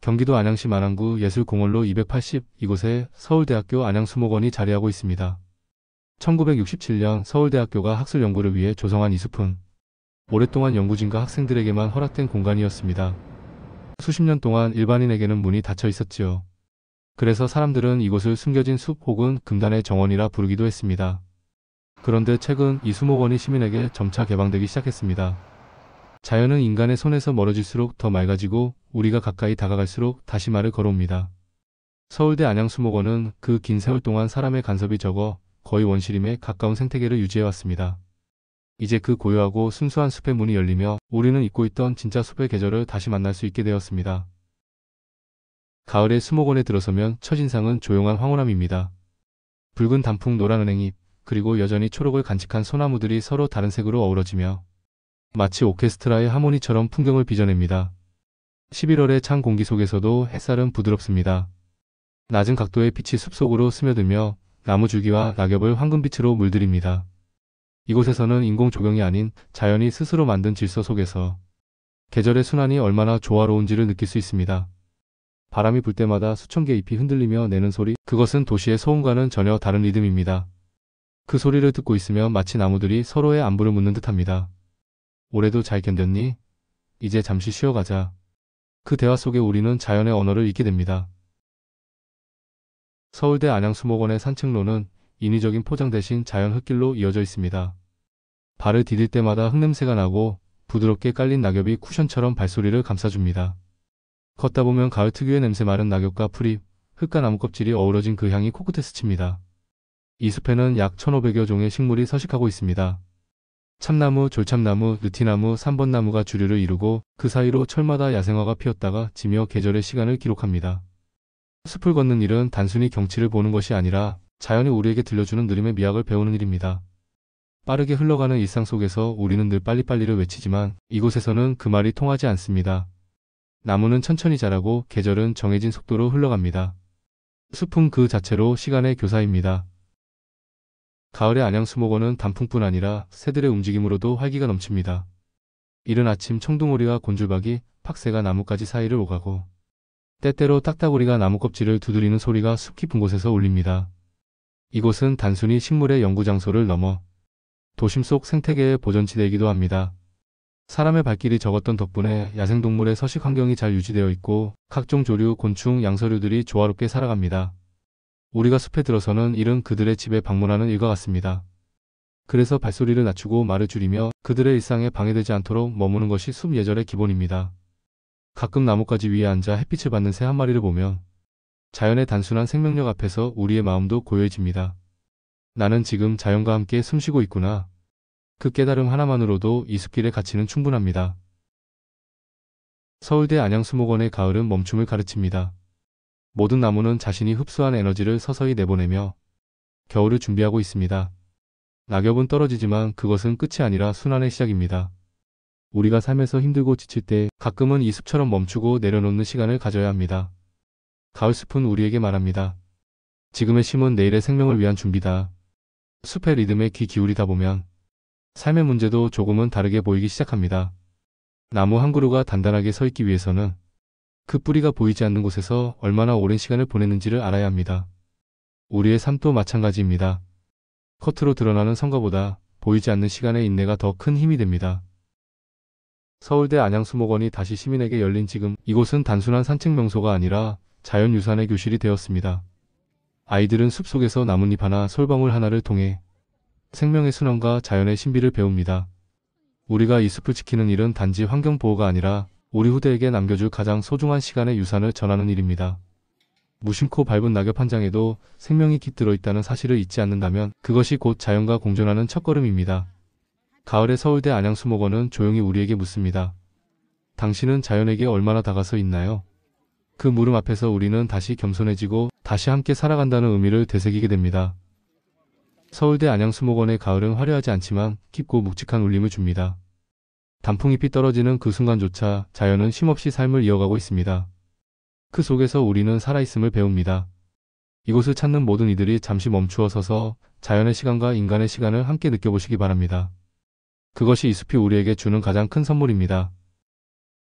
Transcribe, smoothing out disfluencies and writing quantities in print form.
경기도 안양시 만안구 예술공원로 280 이곳에 서울대학교 안양수목원이 자리하고 있습니다. 1967년 서울대학교가 학술 연구를 위해 조성한 이 숲은 오랫동안 연구진과 학생들에게만 허락된 공간이었습니다. 수십 년 동안 일반인에게는 문이 닫혀 있었지요. 그래서 사람들은 이곳을 숨겨진 숲 혹은 금단의 정원이라 부르기도 했습니다. 그런데 최근 이 수목원이 시민에게 점차 개방되기 시작했습니다. 자연은 인간의 손에서 멀어질수록 더 맑아지고 우리가 가까이 다가갈수록 다시 말을 걸어옵니다. 서울대 안양수목원은 그 긴 세월 동안 사람의 간섭이 적어 거의 원시림에 가까운 생태계를 유지해왔습니다. 이제 그 고요하고 순수한 숲의 문이 열리며 우리는 잊고 있던 진짜 숲의 계절을 다시 만날 수 있게 되었습니다. 가을에 수목원에 들어서면 첫인상은 조용한 황홀함입니다. 붉은 단풍, 노란 은행잎, 그리고 여전히 초록을 간직한 소나무들이 서로 다른 색으로 어우러지며 마치 오케스트라의 하모니처럼 풍경을 빚어냅니다. 11월의 찬 공기 속에서도 햇살은 부드럽습니다. 낮은 각도의 빛이 숲속으로 스며들며 나무 줄기와 낙엽을 황금빛으로 물들입니다. 이곳에서는 인공 조경이 아닌 자연이 스스로 만든 질서 속에서 계절의 순환이 얼마나 조화로운지를 느낄 수 있습니다. 바람이 불 때마다 수천 개의 잎이 흔들리며 내는 소리, 그것은 도시의 소음과는 전혀 다른 리듬입니다. 그 소리를 듣고 있으면 마치 나무들이 서로의 안부를 묻는 듯합니다. 올해도 잘 견뎠니? 이제 잠시 쉬어가자. 그 대화 속에 우리는 자연의 언어를 잊게 됩니다. 서울대 안양수목원의 산책로는 인위적인 포장 대신 자연 흙길로 이어져 있습니다. 발을 디딜 때마다 흙냄새가 나고 부드럽게 깔린 낙엽이 쿠션처럼 발소리를 감싸줍니다. 걷다 보면 가을 특유의 냄새, 마른 낙엽과 풀잎, 흙과 나무 껍질이 어우러진 그 향이 코끝에 스칩니다. 이 숲에는 약 1,500여 종의 식물이 서식하고 있습니다. 참나무, 졸참나무, 느티나무, 삼번나무가 주류를 이루고 그 사이로 철마다 야생화가 피었다가 지며 계절의 시간을 기록합니다. 숲을 걷는 일은 단순히 경치를 보는 것이 아니라 자연이 우리에게 들려주는 느림의 미학을 배우는 일입니다. 빠르게 흘러가는 일상 속에서 우리는 늘 빨리빨리를 외치지만 이곳에서는 그 말이 통하지 않습니다. 나무는 천천히 자라고 계절은 정해진 속도로 흘러갑니다. 숲은 그 자체로 시간의 교사입니다. 가을의 안양수목원은 단풍뿐 아니라 새들의 움직임으로도 활기가 넘칩니다. 이른 아침 청둥오리와 곤줄박이, 팍새가 나뭇가지 사이를 오가고 때때로 딱따구리가 나무 껍질을 두드리는 소리가 숲 깊은 곳에서 울립니다. 이곳은 단순히 식물의 연구 장소를 넘어 도심 속 생태계의 보존지대이기도 합니다. 사람의 발길이 적었던 덕분에 야생동물의 서식 환경이 잘 유지되어 있고 각종 조류, 곤충, 양서류들이 조화롭게 살아갑니다. 우리가 숲에 들어서는 이른 그들의 집에 방문하는 일과 같습니다. 그래서 발소리를 낮추고 말을 줄이며 그들의 일상에 방해되지 않도록 머무는 것이 숲 예절의 기본입니다. 가끔 나뭇가지 위에 앉아 햇빛을 받는 새 한 마리를 보면 자연의 단순한 생명력 앞에서 우리의 마음도 고요해집니다. 나는 지금 자연과 함께 숨쉬고 있구나. 그 깨달음 하나만으로도 이 숲길의 가치는 충분합니다. 서울대 안양수목원의 가을은 멈춤을 가르칩니다. 모든 나무는 자신이 흡수한 에너지를 서서히 내보내며 겨울을 준비하고 있습니다. 낙엽은 떨어지지만 그것은 끝이 아니라 순환의 시작입니다. 우리가 삶에서 힘들고 지칠 때 가끔은 이 숲처럼 멈추고 내려놓는 시간을 가져야 합니다. 가을 숲은 우리에게 말합니다. 지금의 쉼은 내일의 생명을 위한 준비다. 숲의 리듬에 귀 기울이다 보면 삶의 문제도 조금은 다르게 보이기 시작합니다. 나무 한 그루가 단단하게 서 있기 위해서는 그 뿌리가 보이지 않는 곳에서 얼마나 오랜 시간을 보냈는지를 알아야 합니다. 우리의 삶도 마찬가지입니다. 겉으로 드러나는 성과보다 보이지 않는 시간의 인내가 더 큰 힘이 됩니다. 서울대 안양수목원이 다시 시민에게 열린 지금 이곳은 단순한 산책 명소가 아니라 자연유산의 교실이 되었습니다. 아이들은 숲속에서 나뭇잎 하나, 솔방울 하나를 통해 생명의 순환과 자연의 신비를 배웁니다. 우리가 이 숲을 지키는 일은 단지 환경보호가 아니라 우리 후대에게 남겨줄 가장 소중한 시간의 유산을 전하는 일입니다. 무심코 밟은 낙엽 한 장에도 생명이 깃들어 있다는 사실을 잊지 않는다면 그것이 곧 자연과 공존하는 첫걸음입니다. 가을의 서울대 안양수목원은 조용히 우리에게 묻습니다. 당신은 자연에게 얼마나 다가서 있나요? 그 물음 앞에서 우리는 다시 겸손해지고 다시 함께 살아간다는 의미를 되새기게 됩니다. 서울대 안양수목원의 가을은 화려하지 않지만 깊고 묵직한 울림을 줍니다. 단풍잎이 떨어지는 그 순간조차 자연은 쉼없이 삶을 이어가고 있습니다. 그 속에서 우리는 살아있음을 배웁니다. 이곳을 찾는 모든 이들이 잠시 멈추어 서서 자연의 시간과 인간의 시간을 함께 느껴보시기 바랍니다. 그것이 이 숲이 우리에게 주는 가장 큰 선물입니다.